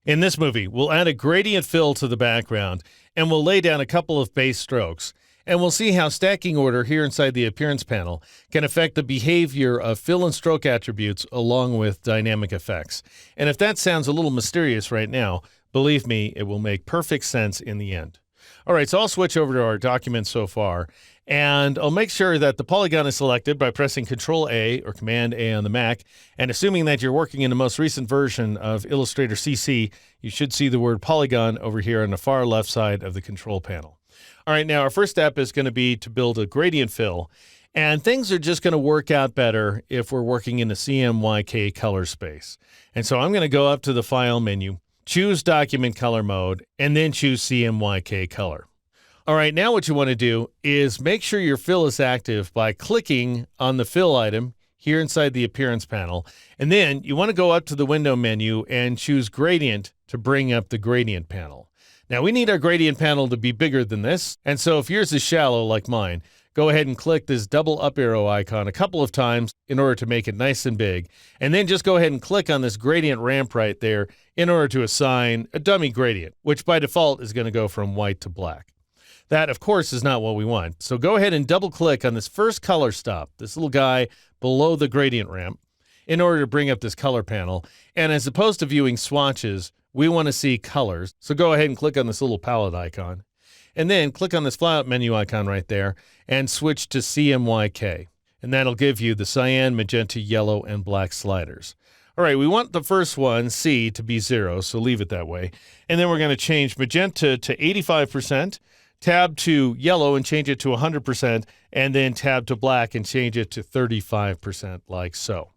In this movie, we'll add a gradient fill to the background, and we'll lay down a couple of base strokes. And we'll see how stacking order here inside the appearance panel can affect the behavior of fill and stroke attributes along with dynamic effects. And if that sounds a little mysterious right now, believe me, it will make perfect sense in the end. All right, so I'll switch over to our document so far, and I'll make sure that the polygon is selected by pressing Control-A or Command-A on the Mac, and assuming that you're working in the most recent version of Illustrator CC, you should see the word polygon over here on the far left side of the control panel. All right, now our first step is going to be to build a gradient fill, and things are just going to work out better if we're working in the CMYK color space. And so I'm going to go up to the File menu, choose Document Color Mode, and then choose CMYK Color. All right, now what you want to do is make sure your fill is active by clicking on the fill item here inside the appearance panel, and then you want to go up to the window menu and choose Gradient to bring up the gradient panel. Now we need our gradient panel to be bigger than this, and so if yours is shallow like mine, go ahead and click this double up arrow icon a couple of times in order to make it nice and big, and then just go ahead and click on this gradient ramp right there in order to assign a dummy gradient, which by default is going to go from white to black. That, of course, is not what we want. So go ahead and double-click on this first color stop, this little guy below the gradient ramp, in order to bring up this color panel. And as opposed to viewing swatches, we want to see colors. So go ahead and click on this little palette icon. And then click on this flyout menu icon right there and switch to CMYK. And that'll give you the cyan, magenta, yellow, and black sliders. All right, we want the first one, C, to be 0, so leave it that way. And then we're going to change magenta to 85%. Tab to yellow and change it to 100%, and then tab to black and change it to 35%, like so.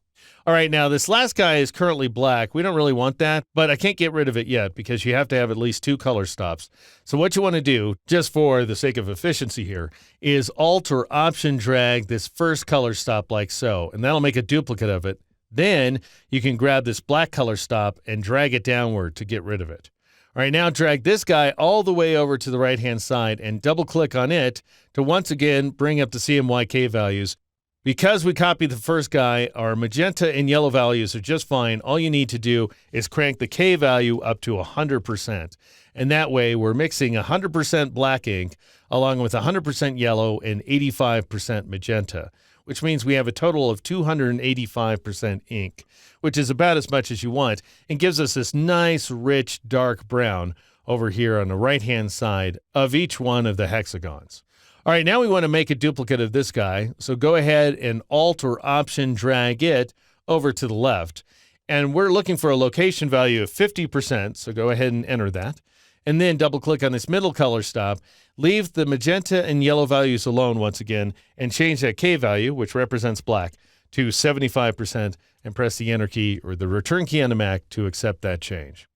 All right, now this last guy is currently black. We don't really want that, but I can't get rid of it yet because you have to have at least 2 color stops. So what you want to do, just for the sake of efficiency here, is Alt or Option drag this first color stop like so, and that'll make a duplicate of it. Then you can grab this black color stop and drag it downward to get rid of it. All right, now drag this guy all the way over to the right-hand side and double-click on it to once again bring up the CMYK values. Because we copied the first guy, our magenta and yellow values are just fine. All you need to do is crank the K value up to 100%. And that way, we're mixing 100% black ink along with 100% yellow and 85% magenta, which means we have a total of 285% ink, which is about as much as you want, and gives us this nice, rich, dark brown over here on the right-hand side of each one of the hexagons. All right, now we want to make a duplicate of this guy, so go ahead and Alt or Option drag it over to the left, and we're looking for a location value of 50%, so go ahead and enter that, and then double-click on this middle color stop, leave the magenta and yellow values alone once again, and change that K value, which represents black, to 75%, and press the Enter key or the Return key on the Mac to accept that change.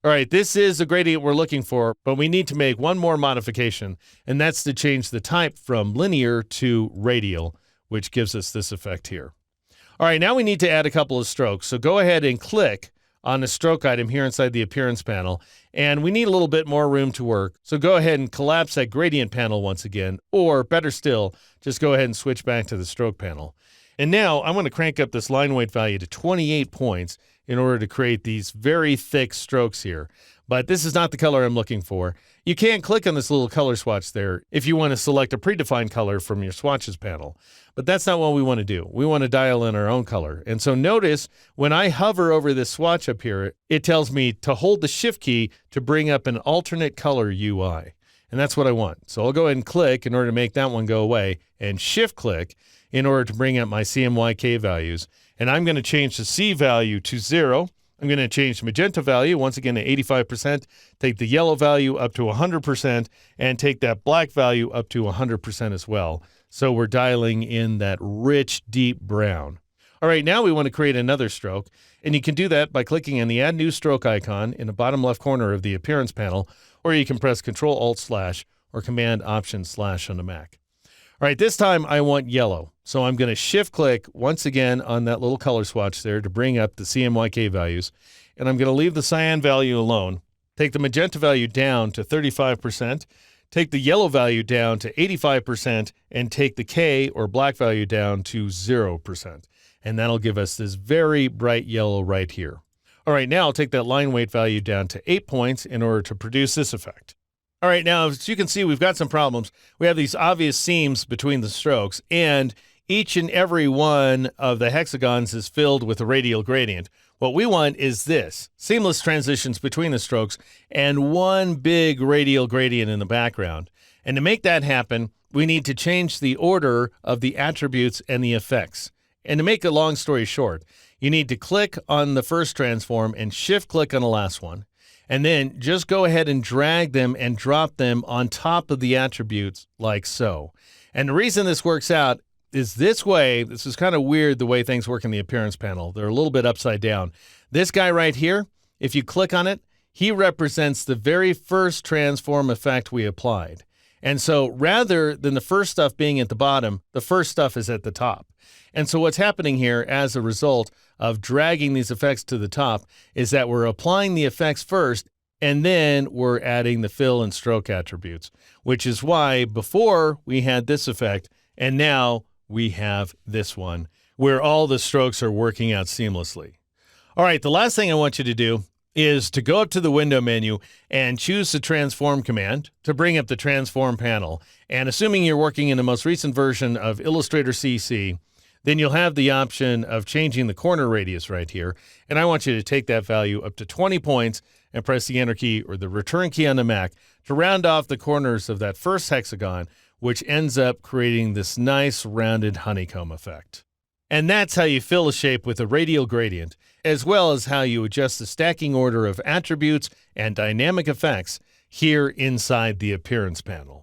All right, this is the gradient we're looking for, but we need to make one more modification, and that's to change the type from linear to radial, which gives us this effect here. All right, now we need to add a couple of strokes, so go ahead and click on the stroke item here inside the appearance panel, and we need a little bit more room to work, so go ahead and collapse that gradient panel once again, or better still, just go ahead and switch back to the stroke panel. And now I'm going to crank up this line weight value to 28 points in order to create these very thick strokes here. But this is not the color I'm looking for. You can click on this little color swatch there if you want to select a predefined color from your swatches panel. But that's not what we want to do. We want to dial in our own color. And so notice when I hover over this swatch up here, it tells me to hold the Shift key to bring up an alternate color UI. And that's what I want. So I'll go ahead and click in order to make that one go away, and Shift click in order to bring up my CMYK values. And I'm going to change the C value to 0. I'm going to change the magenta value, once again, to 85%, take the yellow value up to 100%, and take that black value up to 100% as well. So we're dialing in that rich, deep brown. All right, now we want to create another stroke, and you can do that by clicking on the Add New Stroke icon in the bottom left corner of the Appearance panel, or you can press Control-Alt/ or Command-Option/ on the Mac. All right, this time I want yellow, so I'm going to Shift-click once again on that little color swatch there to bring up the CMYK values, and I'm going to leave the cyan value alone, take the magenta value down to 35%, take the yellow value down to 85%, and take the K or black value down to 0%. And that'll give us this very bright yellow right here. All right, now I'll take that line weight value down to 8 points in order to produce this effect. All right, now as you can see, we've got some problems. We have these obvious seams between the strokes, and each and every one of the hexagons is filled with a radial gradient. What we want is this, seamless transitions between the strokes and one big radial gradient in the background. And to make that happen, we need to change the order of the attributes and the effects. And to make a long story short, you need to click on the first transform and shift-click on the last one. And then just go ahead and drag them and drop them on top of the attributes like so. And the reason this works out is this way. This is kind of weird the way things work in the appearance panel. They're a little bit upside down. This guy right here, if you click on it, he represents the very first transform effect we applied. And so rather than the first stuff being at the bottom, the first stuff is at the top. And so what's happening here as a result of dragging these effects to the top is that we're applying the effects first, and then we're adding the fill and stroke attributes, which is why before we had this effect, and now we have this one, where all the strokes are working out seamlessly. All right, the last thing I want you to do is to go up to the window menu and choose the transform command to bring up the transform panel. And assuming you're working in the most recent version of Illustrator CC, then you'll have the option of changing the corner radius right here. And I want you to take that value up to 20 points and press the Enter key or the Return key on the Mac to round off the corners of that first hexagon, which ends up creating this nice rounded honeycomb effect. And that's how you fill a shape with a radial gradient, as well as how you adjust the stacking order of attributes and dynamic effects here inside the appearance panel.